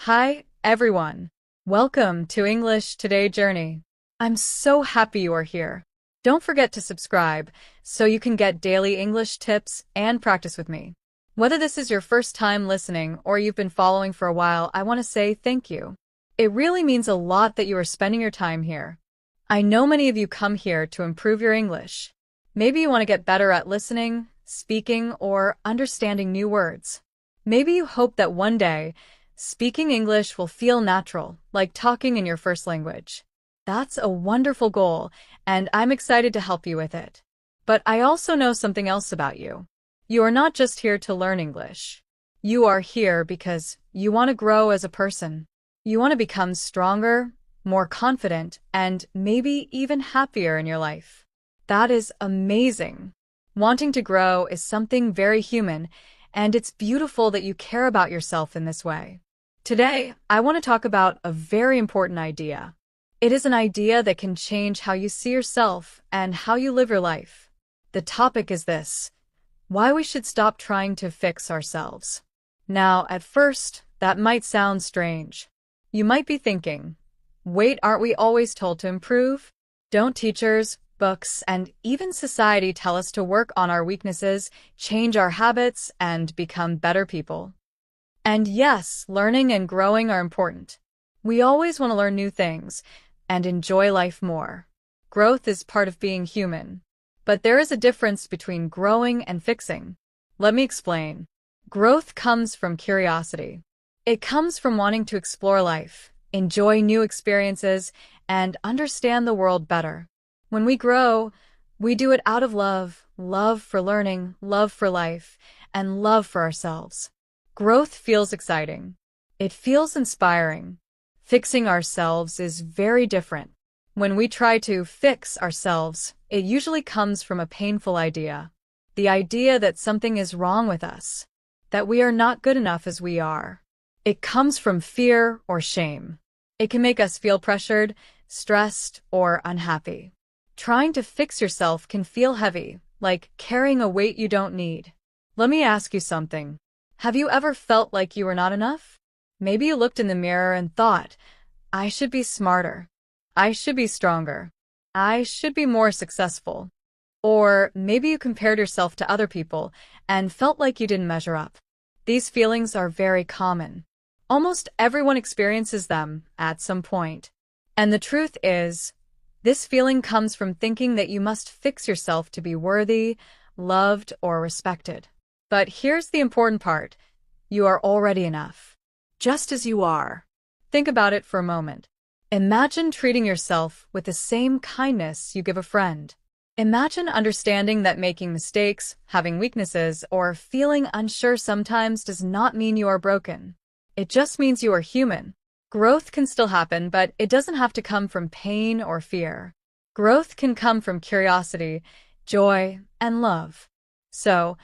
Hi, everyone. Welcome to English Today Journey. I'm so happy you are here. Don't forget to subscribe so you can get daily English tips and practice with me. Whether this is your first time listening or you've been following for a while, I want to say thank you. It really means a lot that you are spending your time here. I know many of you come here to improve your English. Maybe you want to get better at listening, speaking, or understanding new words. Maybe you hope that one day, speaking English will feel natural, like talking in your first language. That's a wonderful goal, and I'm excited to help you with it. But I also know something else about you. You are not just here to learn English. You are here because you want to grow as a person. You want to become stronger, more confident, and maybe even happier in your life. That is amazing. Wanting to grow is something very human, and it's beautiful that you care about yourself in this way. Today, I want to talk about a very important idea. It is an idea that can change how you see yourself and how you live your life. The topic is this: why we should stop trying to fix ourselves. Now, at first, that might sound strange. You might be thinking, wait, aren't we always told to improve? Don't teachers, books, and even society tell us to work on our weaknesses, change our habits, and become better people? And yes, learning and growing are important. We always want to learn new things and enjoy life more. Growth is part of being human. But there is a difference between growing and fixing. Let me explain. Growth comes from curiosity. It comes from wanting to explore life, enjoy new experiences, and understand the world better. When we grow, we do it out of love, love for learning, love for life, and love for ourselves. Growth feels exciting. It feels inspiring. Fixing ourselves is very different. When we try to fix ourselves, it usually comes from a painful idea. The idea that something is wrong with us, that we are not good enough as we are. It comes from fear or shame. It can make us feel pressured, stressed, or unhappy. Trying to fix yourself can feel heavy, like carrying a weight you don't need. Let me ask you something. Have you ever felt like you were not enough? Maybe you looked in the mirror and thought, I should be smarter. I should be stronger. I should be more successful. Or maybe you compared yourself to other people and felt like you didn't measure up. These feelings are very common. Almost everyone experiences them at some point. And the truth is, this feeling comes from thinking that you must fix yourself to be worthy, loved, or respected. But here's the important part. You are already enough, just as you are. Think about it for a moment. Imagine treating yourself with the same kindness you give a friend. Imagine understanding that making mistakes, having weaknesses, or feeling unsure sometimes does not mean you are broken. It just means you are human. Growth can still happen, but it doesn't have to come from pain or fear. Growth can come from curiosity, joy, and love. So,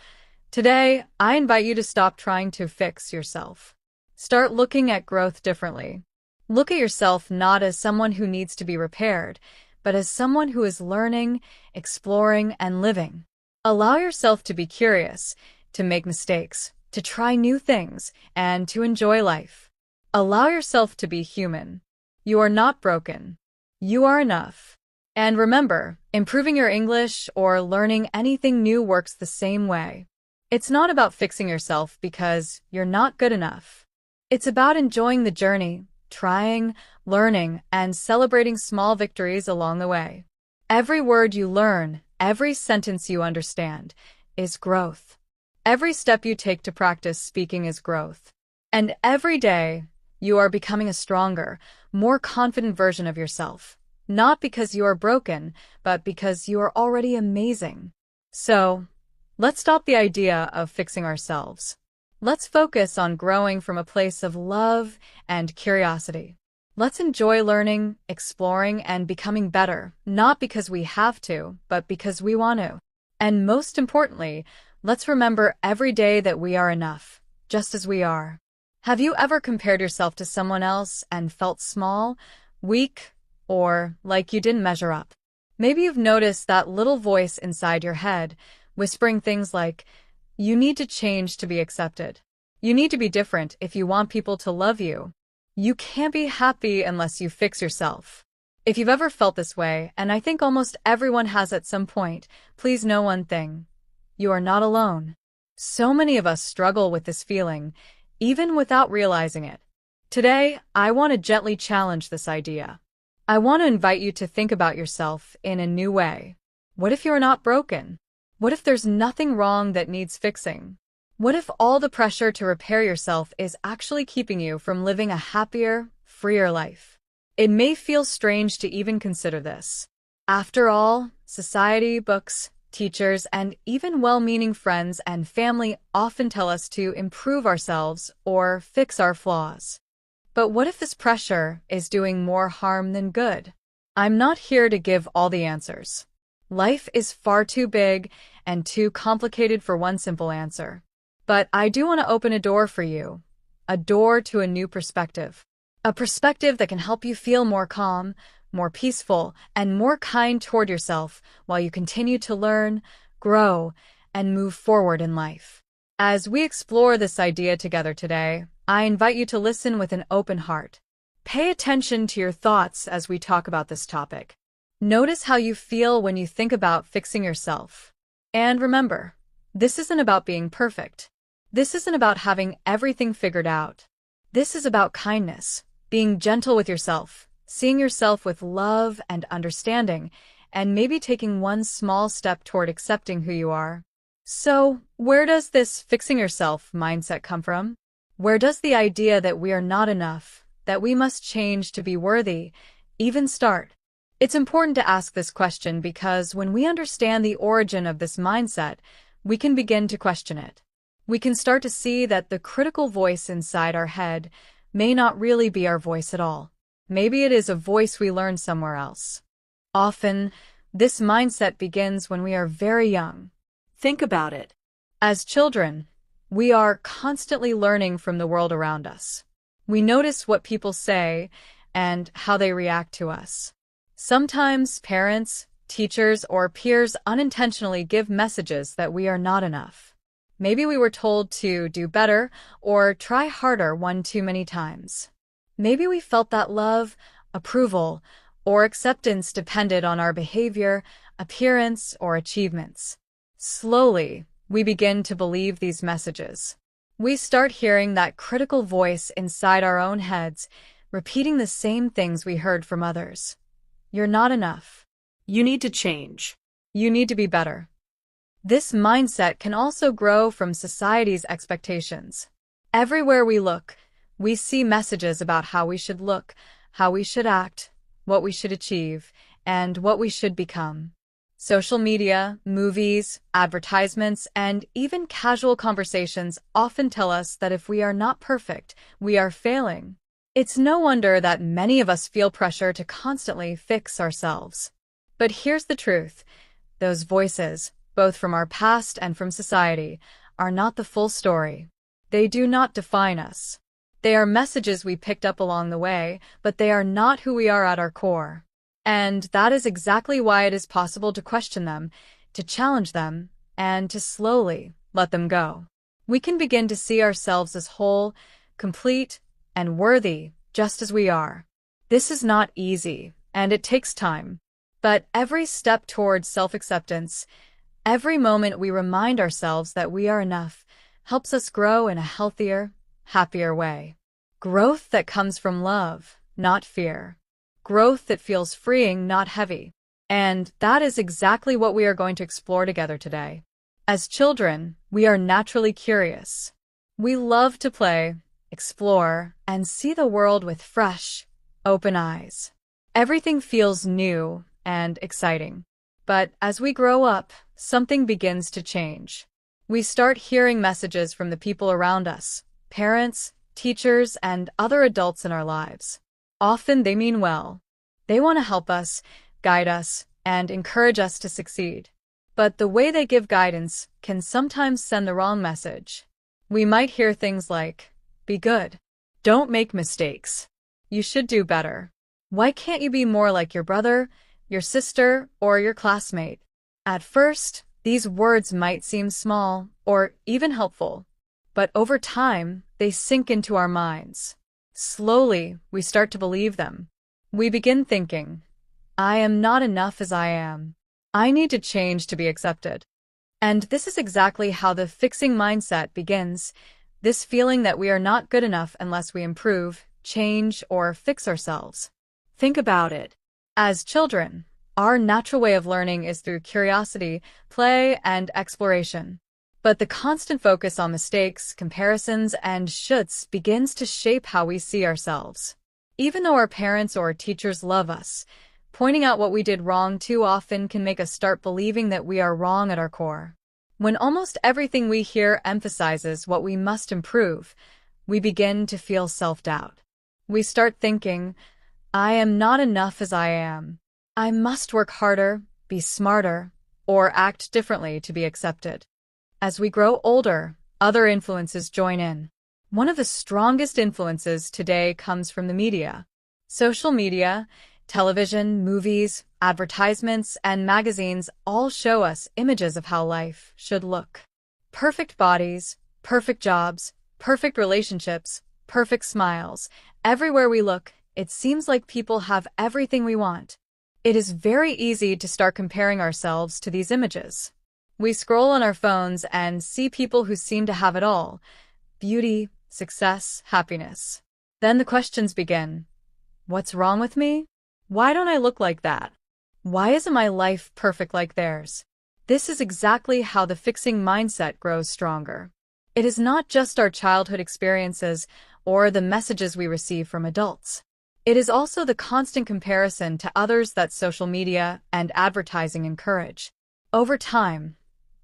today, I invite you to stop trying to fix yourself. Start looking at growth differently. Look at yourself not as someone who needs to be repaired, but as someone who is learning, exploring, and living. Allow yourself to be curious, to make mistakes, to try new things, and to enjoy life. Allow yourself to be human. You are not broken. You are enough. And remember, improving your English or learning anything new works the same way. It's not about fixing yourself because you're not good enough. It's about enjoying the journey, trying, learning, and celebrating small victories along the way. Every word you learn, every sentence you understand, is growth. Every step you take to practice speaking is growth. And every day, you are becoming a stronger, more confident version of yourself. Not because you are broken, but because you are already amazing. So, let's stop the idea of fixing ourselves. Let's focus on growing from a place of love and curiosity. Let's enjoy learning, exploring, and becoming better, not because we have to, but because we want to. And most importantly, let's remember every day that we are enough, just as we are. Have you ever compared yourself to someone else and felt small, weak, or like you didn't measure up? Maybe you've noticed that little voice inside your head, whispering things like, you need to change to be accepted. You need to be different if you want people to love you. You can't be happy unless you fix yourself. If you've ever felt this way, and I think almost everyone has at some point, please know one thing. You are not alone. So many of us struggle with this feeling, even without realizing it. Today, I want to gently challenge this idea. I want to invite you to think about yourself in a new way. What if you're not broken? What if there's nothing wrong that needs fixing? What if all the pressure to repair yourself is actually keeping you from living a happier, freer life? It may feel strange to even consider this. After all, society, books, teachers, and even well-meaning friends and family often tell us to improve ourselves or fix our flaws. But what if this pressure is doing more harm than good? I'm not here to give all the answers. Life is far too big and too complicated for one simple answer. But I do want to open a door for you, a door to a new perspective. A perspective that can help you feel more calm, more peaceful, and more kind toward yourself while you continue to learn, grow, and move forward in life. As we explore this idea together today, I invite you to listen with an open heart. Pay attention to your thoughts as we talk about this topic. Notice how you feel when you think about fixing yourself. And remember, this isn't about being perfect. This isn't about having everything figured out. This is about kindness, being gentle with yourself, seeing yourself with love and understanding, and maybe taking one small step toward accepting who you are. So, where does this fixing yourself mindset come from? Where does the idea that we are not enough, that we must change to be worthy, even start? It's important to ask this question because when we understand the origin of this mindset, we can begin to question it. We can start to see that the critical voice inside our head may not really be our voice at all. Maybe it is a voice we learned somewhere else. Often, this mindset begins when we are very young. Think about it. As children, we are constantly learning from the world around us. We notice what people say and how they react to us. Sometimes parents, teachers, or peers unintentionally give messages that we are not enough. Maybe we were told to do better or try harder one too many times. Maybe we felt that love, approval, or acceptance depended on our behavior, appearance, or achievements. Slowly, we begin to believe these messages. We start hearing that critical voice inside our own heads, repeating the same things we heard from others. You're not enough. You need to change. You need to be better. This mindset can also grow from society's expectations. Everywhere we look, we see messages about how we should look, how we should act, what we should achieve, and what we should become. Social media, movies, advertisements, and even casual conversations often tell us that if we are not perfect, we are failing. It's no wonder that many of us feel pressure to constantly fix ourselves. But here's the truth. Those voices, both from our past and from society, are not the full story. They do not define us. They are messages we picked up along the way, but they are not who we are at our core. And that is exactly why it is possible to question them, to challenge them, and to slowly let them go. We can begin to see ourselves as whole, complete, and worthy, just as we are. This is not easy, and it takes time. But every step towards self-acceptance, every moment we remind ourselves that we are enough, helps us grow in a healthier, happier way. Growth that comes from love, not fear. Growth that feels freeing, not heavy. And that is exactly what we are going to explore together today. As children, we are naturally curious. We love to play, explore, and see the world with fresh, open eyes. Everything feels new and exciting. But as we grow up, something begins to change. We start hearing messages from the people around us, parents, teachers, and other adults in our lives. Often they mean well. They want to help us, guide us, and encourage us to succeed. But the way they give guidance can sometimes send the wrong message. We might hear things like, "Be good. Don't make mistakes. You should do better. Why can't you be more like your brother, your sister, or your classmate?" At first, these words might seem small or even helpful, but over time, they sink into our minds. Slowly, we start to believe them. We begin thinking, I am not enough as I am. I need to change to be accepted. And this is exactly how the fixing mindset begins, this feeling that we are not good enough unless we improve, change, or fix ourselves. Think about it. As children, our natural way of learning is through curiosity, play, and exploration. But the constant focus on mistakes, comparisons, and shoulds begins to shape how we see ourselves. Even though our parents or teachers love us, pointing out what we did wrong too often can make us start believing that we are wrong at our core. When almost everything we hear emphasizes what we must improve, we begin to feel self-doubt. We start thinking, I am not enough as I am. I must work harder, be smarter, or act differently to be accepted. As we grow older, other influences join in. One of the strongest influences today comes from the media. Social media, television, movies, advertisements, and magazines all show us images of how life should look. Perfect bodies, perfect jobs, perfect relationships, perfect smiles. Everywhere we look, it seems like people have everything we want. It is very easy to start comparing ourselves to these images. We scroll on our phones and see people who seem to have it all: beauty, success, happiness. Then the questions begin. What's wrong with me? Why don't I look like that? Why isn't my life perfect like theirs? This is exactly how the fixing mindset grows stronger. It is not just our childhood experiences or the messages we receive from adults. It is also the constant comparison to others that social media and advertising encourage. Over time,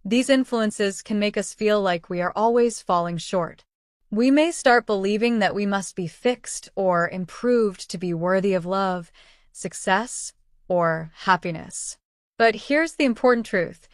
these influences can make us feel like we are always falling short. We may start believing that we must be fixed or improved to be worthy of love, success, or happiness. But here's the important truth.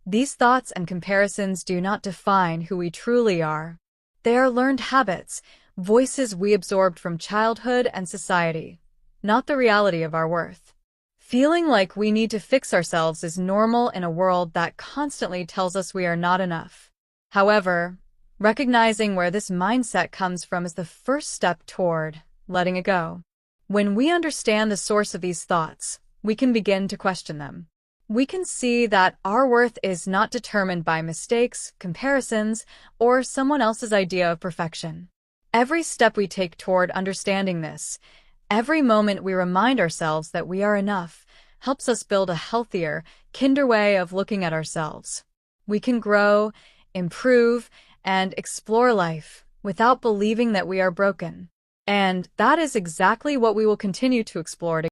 These thoughts and comparisons do not define who we truly are. They are learned habits, voices we absorbed from childhood and society, not the reality of our worth. Feeling like we need to fix ourselves is normal in a world that constantly tells us we are not enough. However, recognizing where this mindset comes from is the first step toward letting it go. When we understand the source of these thoughts, we can begin to question them. We can see that our worth is not determined by mistakes, comparisons, or someone else's idea of perfection. Every step we take toward understanding this, every moment we remind ourselves that we are enough, helps us build a healthier, kinder way of looking at ourselves. We can grow, improve, and explore life without believing that we are broken. And that is exactly what we will continue to explore together.